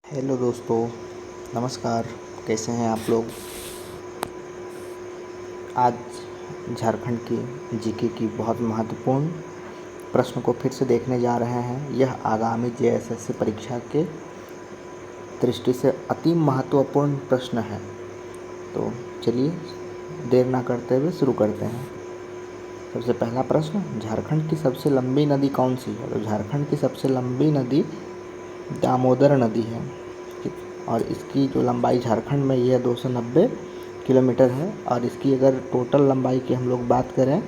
Hello दोस्तों, नमस्कार। कैसे हैं आप लोग। आज झारखंड की जीके की बहुत महत्वपूर्ण प्रश्न को फिर से देखने जा रहे हैं। यह आगामी जेएसएससी परीक्षा के दृष्टि से अति महत्वपूर्ण प्रश्न है। तो चलिए देर ना करते हुए शुरू करते हैं। सबसे पहला प्रश्न, झारखंड की सबसे लंबी नदी कौन सी है। तो झारखंड की सबसे लंबी नदी दामोदर नदी है और इसकी जो लंबाई झारखंड में यह 290 किलोमीटर है। और इसकी अगर टोटल लंबाई की हम लोग बात करें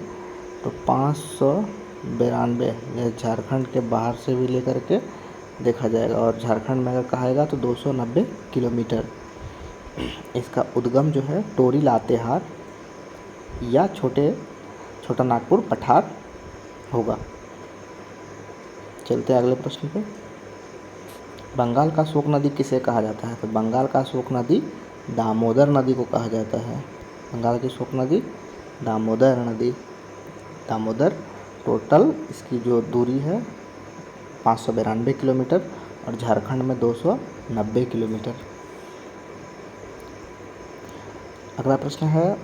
तो 592, यह झारखंड के बाहर से भी लेकर के देखा जाएगा और झारखंड में अगर कहेगा तो 290 किलोमीटर। इसका उद्गम जो है टोरी लातेहार या छोटा नागपुर पठार होगा। चलते हैं अगले प्रश्न पे। बंगाल का शोक नदी किसे कहा जाता है। तो बंगाल का शोक नदी दामोदर नदी को कहा जाता है। बंगाल की शोक नदी दामोदर नदी। दामोदर टोटल इसकी जो दूरी है 592 किलोमीटर और झारखंड में 290 किलोमीटर। अगला प्रश्न है,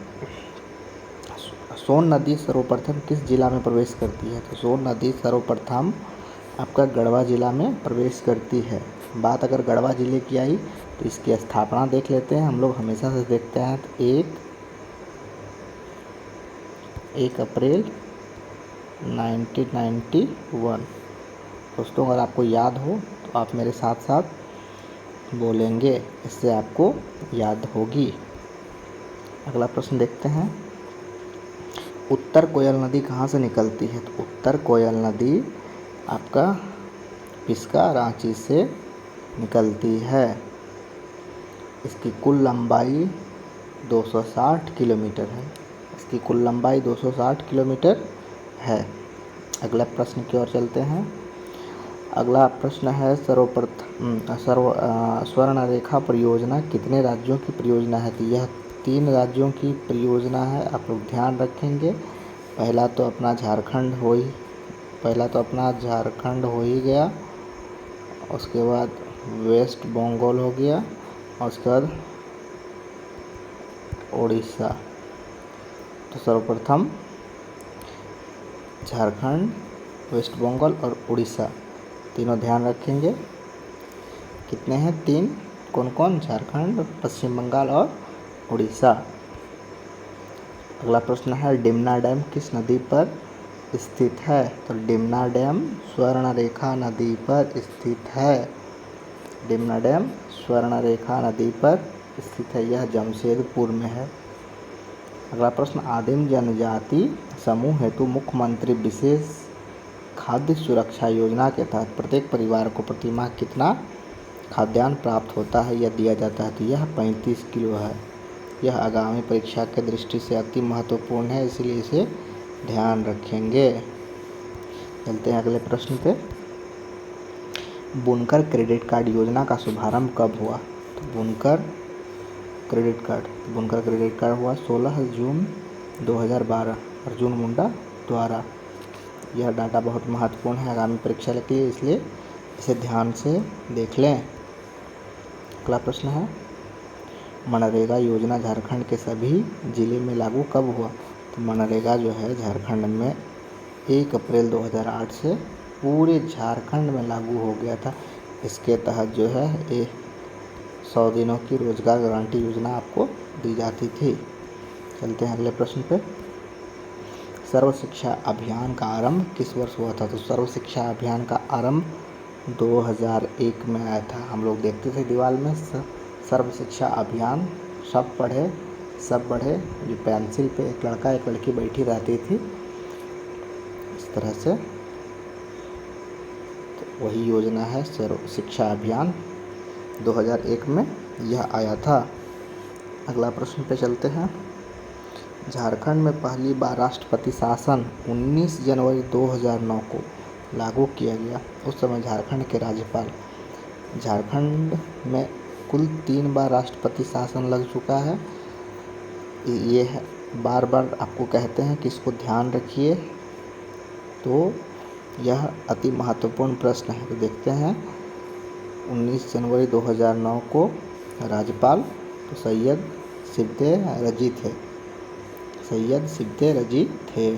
सोन नदी सर्वप्रथम किस जिला में प्रवेश करती है। तो सोन नदी सर्वप्रथम आपका गढ़वा जिला में प्रवेश करती है। बात अगर गढ़वा जिले की आई तो इसकी स्थापना देख लेते हैं। हम लोग हमेशा से देखते हैं तो 1 अप्रैल 1991। दोस्तों अगर आपको याद हो तो आप मेरे साथ साथ बोलेंगे, इससे आपको याद होगी। अगला प्रश्न देखते हैं, उत्तर कोयल नदी कहाँ से निकलती है। तो उत्तर कोयल नदी आपका पिस्का रांची से निकलती है। इसकी कुल लंबाई 260 किलोमीटर है। इसकी कुल लंबाई 260 किलोमीटर है। अगला प्रश्न की ओर चलते हैं। अगला प्रश्न है, स्वर्ण रेखा परियोजना कितने राज्यों की परियोजना है। तो यह 3 राज्यों की परियोजना है। आप लोग ध्यान रखेंगे। पहला तो अपना झारखंड हो ही गया, उसके बाद वेस्ट बंगाल हो गया और उसके बाद उड़ीसा। तो सर्वप्रथम झारखंड, वेस्ट बंगाल और उड़ीसा तीनों ध्यान रखेंगे। कितने हैं? 3। कौन कौन? झारखंड, पश्चिम बंगाल और उड़ीसा। अगला प्रश्न है, डिमना डैम किस नदी पर स्थित है। तो डिमना डैम स्वर्णरेखा नदी पर स्थित है। डिमना डैम स्वर्णरेखा नदी पर स्थित है। यह जमशेदपुर में है। अगला प्रश्न, आदिम जनजाति समूह हेतु मुख्यमंत्री विशेष खाद्य सुरक्षा योजना के तहत प्रत्येक परिवार को प्रतिमाह कितना खाद्यान्न प्राप्त होता है या दिया जाता है। तो यह 35 किलो है। यह आगामी परीक्षा के दृष्टि से अति महत्वपूर्ण है, इसलिए इसे ध्यान रखेंगे। चलते हैं अगले प्रश्न पे। बुनकर क्रेडिट कार्ड योजना का शुभारंभ कब हुआ। तो बुनकर क्रेडिट कार्ड हुआ 16 जून 2012 अर्जुन मुंडा द्वारा। यह डाटा बहुत महत्वपूर्ण है आगामी परीक्षा के लिए, इसलिए इसे ध्यान से देख लें। अगला प्रश्न है, मनरेगा योजना झारखंड के सभी जिले में लागू कब हुआ। तो मनरेगा जो है झारखंड में 1 अप्रैल 2008 से पूरे झारखंड में लागू हो गया था। इसके तहत जो है 100 दिनों की रोजगार गारंटी योजना आपको दी जाती थी। चलते हैं अगले प्रश्न पे। सर्व शिक्षा अभियान का आरंभ किस वर्ष हुआ था। तो सर्व शिक्षा अभियान का आरंभ 2001 में आया था। हम लोग देखते थे दीवार में सर्व शिक्षा अभियान, सब पढ़े सब बढ़े। जो पेंसिल पे एक लड़का एक लड़की बैठी रहती थी इस तरह से, तो वही योजना है सर्व शिक्षा अभियान। 2001 में यह आया था। अगला प्रश्न पे चलते हैं। झारखंड में पहली बार राष्ट्रपति शासन 19 जनवरी 2009 को लागू किया गया। उस समय झारखंड के राज्यपाल। झारखंड में कुल 3 बार राष्ट्रपति शासन लग चुका है। ये बार बार आपको कहते हैं कि इसको ध्यान रखिए, तो यह अति महत्वपूर्ण प्रश्न है। तो देखते हैं 19 जनवरी 2009 को राज्यपाल तो सैयद सिद्दे रजी थे। सैयद सिद्दे रजी थे।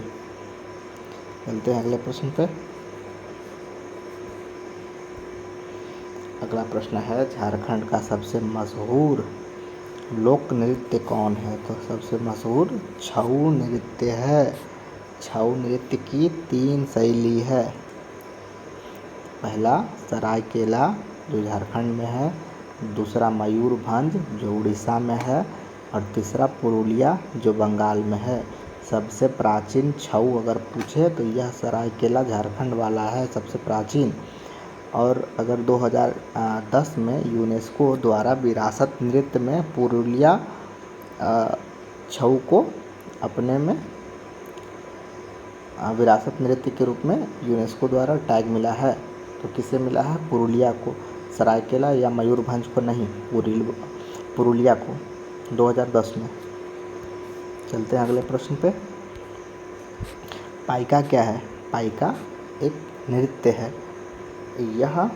चलते हैं अगले प्रश्न पे। अगला प्रश्न है झारखंड का सबसे मशहूर लोक नृत्य कौन है? तो सबसे मशहूर छऊ नृत्य है। छऊ नृत्य की 3 शैली है। पहला सरायकेला जो झारखंड में है, दूसरा मयूरभंज जो उड़ीसा में है, और तीसरा पुरुलिया जो बंगाल में है। सबसे प्राचीन छऊ अगर पूछे तो यह सरायकेला झारखंड वाला है सबसे प्राचीन। और अगर 2010 में यूनेस्को द्वारा विरासत नृत्य में पुरुलिया छऊ को अपने में विरासत नृत्य के रूप में यूनेस्को द्वारा टैग मिला है। तो किसे मिला है? पुरुलिया को। सरायकेला या मयूरभंज को नहीं, पुरुलिया को 2010 में। चलते हैं अगले प्रश्न पे। पाइका क्या है? पाइका एक नृत्य है। यह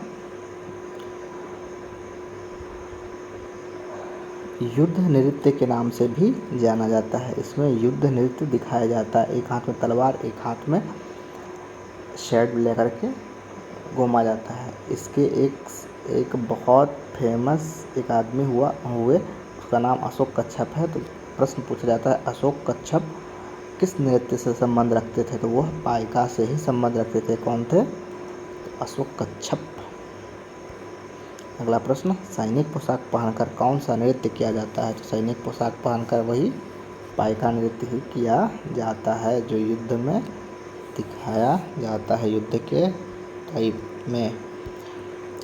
युद्ध नृत्य के नाम से भी जाना जाता है। इसमें युद्ध नृत्य दिखाया जाता है। एक हाथ में तलवार, एक हाथ में शेड लेकर के घूमा जाता है। इसके एक बहुत फेमस एक आदमी हुए, उसका नाम अशोक कच्छप है। तो प्रश्न पूछा जाता है अशोक कच्छप किस नृत्य से संबंध रखते थे? तो वह पाइका से ही संबंध रखते थे। कौन थे? अशोक कच्छप। अगला प्रश्न, सैनिक पोशाक पहनकर कौन सा नृत्य किया जाता है? तो सैनिक पोशाक पहनकर वही पाइका नृत्य ही किया जाता है जो युद्ध में दिखाया जाता है, युद्ध के टाइप में।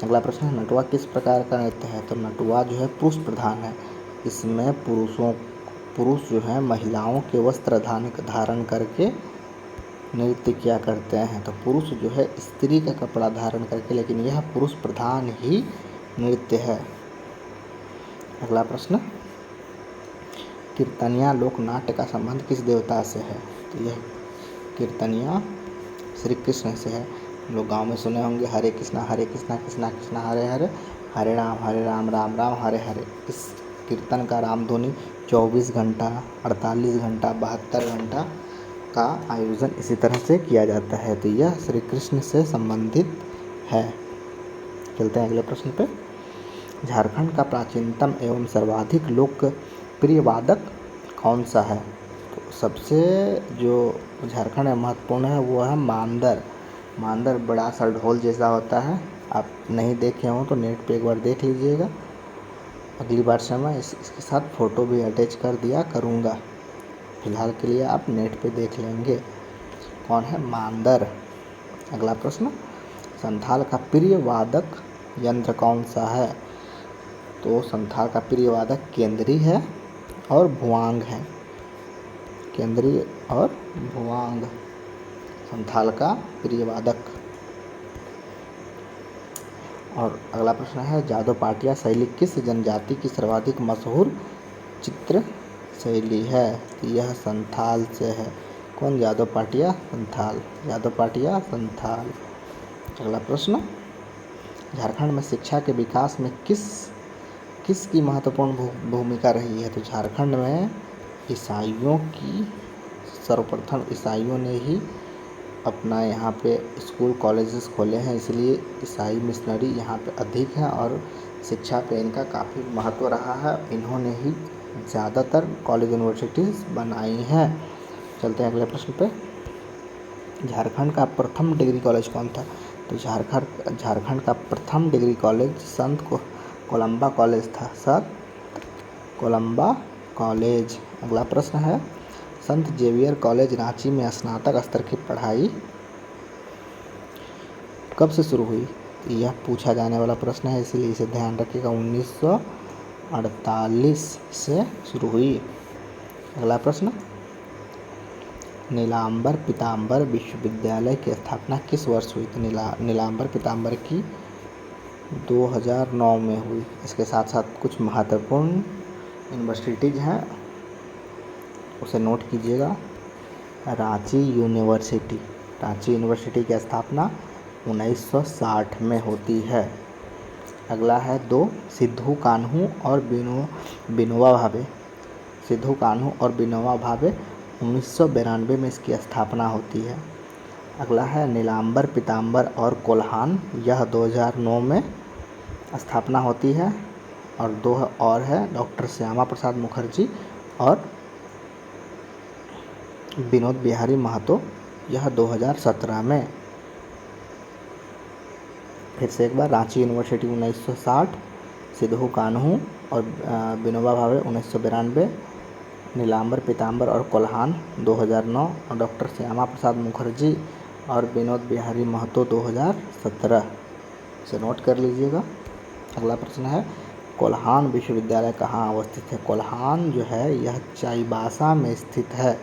अगला प्रश्न है नटुआ किस प्रकार का नृत्य है? तो नटुआ जो है पुरुष प्रधान है। इसमें पुरुष जो है महिलाओं के वस्त्र धारण करके नृत्य किया करते हैं। तो पुरुष जो है स्त्री का कपड़ा धारण करके, लेकिन यह पुरुष प्रधान ही नृत्य है। अगला प्रश्न, कीर्तनिया लोक नाट्य का संबंध किस देवता से है? तो यह कीर्तनिया श्री कृष्ण से है। लोग गांव में सुने होंगे हरे कृष्णा कृष्णा कृष्णा हरे हरे, हरे राम राम राम हरे हरे। इस कीर्तन का रामधुनी 24 घंटा, 48 घंटा, 72 घंटा का आयोजन इसी तरह से किया जाता है। तो यह श्री कृष्ण से संबंधित है। चलते हैं अगले प्रश्न पे। झारखंड का प्राचीनतम एवं सर्वाधिक लोकप्रिय वादक कौन सा है? तो सबसे जो झारखंड में महत्वपूर्ण है वो है मांदर। मांदर बड़ा सा ढोल जैसा होता है। आप नहीं देखे हो तो नेट पे एक बार देख लीजिएगा। अगली बार से मैं इसके साथ फ़ोटो भी अटैच कर दिया करूँगा। फिलहाल के लिए आप नेट पे देख लेंगे कौन है मांदर। अगला प्रश्न, संथाल का प्रिय वादक यंत्र कौन सा है? तो संथाल का प्रिय वादक केंद्री है और भुआंग है। केंद्री और भुआंग संथाल का प्रिय वादक। और अगला प्रश्न है जादव पाटिया शैली किस जनजाति की सर्वाधिक मशहूर चित्र शैली है? यह संथाल से है। कौन? यादव पाटिया संथाल। यादव पाटिया संथाल। अगला प्रश्न, झारखंड में शिक्षा के विकास में किसकी महत्वपूर्ण भूमिका रही है? तो झारखंड में ईसाइयों की सर्वप्रथम ईसाइयों ने ही अपना यहाँ पे स्कूल कॉलेजेस खोले हैं, इसलिए ईसाई मिशनरी यहाँ पे अधिक हैं और शिक्षा पे इनका काफ़ी महत्व रहा है। इन्होंने ही ज़्यादातर कॉलेज यूनिवर्सिटीज़ बनाई हैं। चलते हैं अगले प्रश्न पे। झारखंड का प्रथम डिग्री कॉलेज कौन था? तो झारखंड का प्रथम डिग्री कॉलेज संत कोलंबा कॉलेज था। संत कोलंबा कॉलेज। अगला प्रश्न है संत जेवियर कॉलेज रांची में स्नातक स्तर की पढ़ाई कब से शुरू हुई? यह पूछा जाने वाला प्रश्न है, इसलिए इसे ध्यान रखिएगा। 1948 से शुरू हुई। अगला प्रश्न, नीलांबर पीताम्बर विश्वविद्यालय की स्थापना किस वर्ष हुई? तो नीलांबर पीताम्बर की 2009 में हुई। इसके साथ साथ कुछ महत्वपूर्ण यूनिवर्सिटीज़ हैं, उसे नोट कीजिएगा। रांची यूनिवर्सिटी की स्थापना 1960 में होती है। अगला है 2 सिद्धू कान्हू और विनोबा भावे। सिद्धू कान्हू और विनोबा भावे 1992 में इसकी स्थापना होती है। अगला है नीलांबर पीताम्बर और कोल्हान, यह 2009 में स्थापना होती है। और 2 और है डॉक्टर श्यामा प्रसाद मुखर्जी और विनोद बिहारी महतो, यह 2017 में। फिर से एक बार, रांची यूनिवर्सिटी 1960, सिद्धू कान्हू और विनोबा भावे 1992, नीलांबर पीताम्बर और कोल्हान 2009 और डॉक्टर श्यामा प्रसाद मुखर्जी और विनोद बिहारी महतो 2017 से नोट कर लीजिएगा। अगला प्रश्न है कोल्हान विश्वविद्यालय कहाँ अवस्थित है। कोल्हान जो है यह चाईबासा में स्थित है।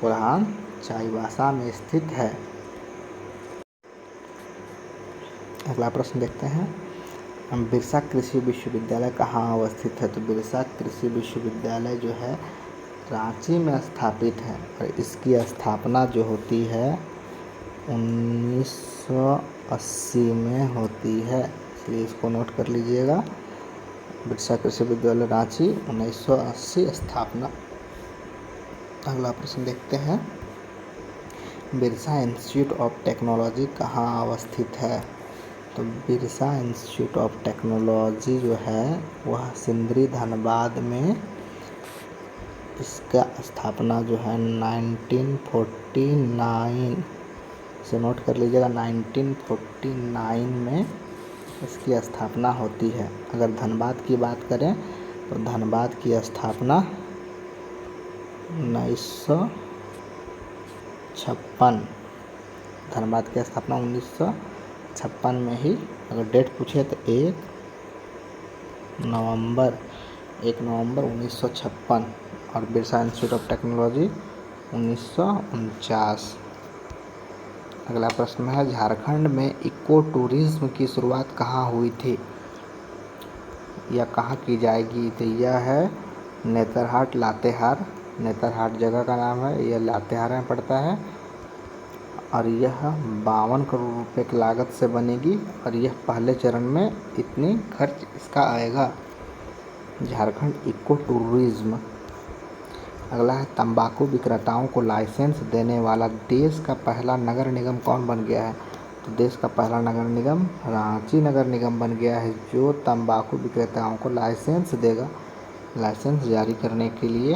कोल्हान चाईबासा में स्थित है। अगला प्रश्न देखते हैं, बिरसा कृषि विश्वविद्यालय कहाँ अवस्थित है। तो बिरसा कृषि विश्वविद्यालय जो है रांची में स्थापित है और इसकी स्थापना जो होती है 1980 में होती है, इसलिए इसको नोट कर लीजिएगा। बिरसा कृषि विश्वविद्यालय रांची 1980 स्थापना। अगला प्रश्न देखते हैं, बिरसा इंस्टीट्यूट ऑफ टेक्नोलॉजी कहाँ अवस्थित है। तो बिरसा इंस्टीट्यूट ऑफ टेक्नोलॉजी जो है वह सिंदरी धनबाद में, इसका स्थापना जो है 1949 से नोट कर लीजिएगा। 1949 में इसकी स्थापना होती है। अगर धनबाद की बात करें तो धनबाद की स्थापना 1956, धनबाद की स्थापना 1956 में ही। अगर डेट पूछे तो 1 नवंबर 1956 और बिरसा इंस्टीट्यूट ऑफ टेक्नोलॉजी 1949। अगला प्रश्न है झारखंड में इको टूरिज्म की शुरुआत कहाँ हुई थी या कहाँ की जाएगी। तो यह है नेतरहाट लातेहार, नेतरहाट जगह का नाम है, यह लातेहार में पड़ता है और यह 52 करोड़ रुपए की लागत से बनेगी और यह पहले चरण में इतनी खर्च इसका आएगा। Jharkhand eco tourism. अगला है तंबाकू विक्रेताओं को लाइसेंस देने वाला देश का पहला नगर निगम कौन बन गया है। तो देश का पहला नगर निगम रांची नगर निगम बन गया है, जो तंबाकू विक्रेताओं को लाइसेंस देगा। लाइसेंस जारी करने के लिए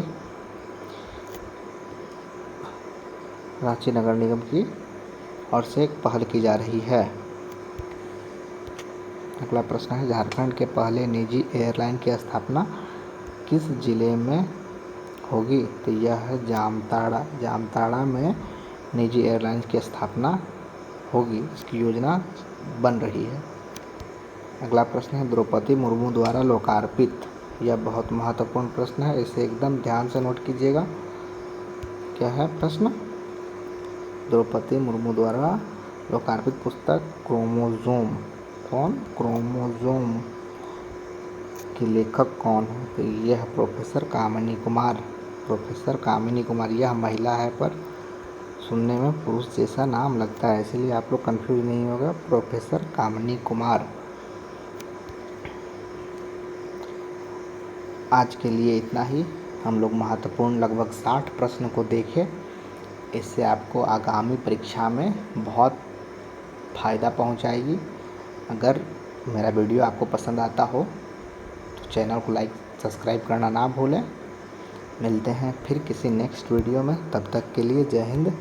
रांची नगर निगम की ओर से एक पहल की जा रही है। अगला प्रश्न है झारखंड के पहले निजी एयरलाइन की स्थापना किस जिले में होगी। तो यह है जामताड़ा, जामताड़ा में निजी एयरलाइंस की स्थापना होगी, इसकी योजना बन रही है। अगला प्रश्न है द्रौपदी मुर्मू द्वारा लोकार्पित, यह बहुत महत्वपूर्ण प्रश्न है, इसे एकदम ध्यान से नोट कीजिएगा। क्या है प्रश्न, द्रौपदी मुर्मू द्वारा लोकार्पित पुस्तक क्रोमोजोम, कौन, क्रोमोजोम की लेखक कौन है। तो यह प्रोफेसर कामिनी कुमार, प्रोफेसर कामिनी कुमार। यह महिला है पर सुनने में पुरुष जैसा नाम लगता है, इसलिए आप लोग कंफ्यूज नहीं होगा, प्रोफेसर कामिनी कुमार। आज के लिए इतना ही। हम लोग महत्वपूर्ण लगभग 60 प्रश्न को देखे, इससे आपको आगामी परीक्षा में बहुत फ़ायदा पहुंचाएगी। अगर मेरा वीडियो आपको पसंद आता हो तो चैनल को लाइक सब्सक्राइब करना ना भूलें। मिलते हैं फिर किसी नेक्स्ट वीडियो में, तब तक के लिए जय हिंद।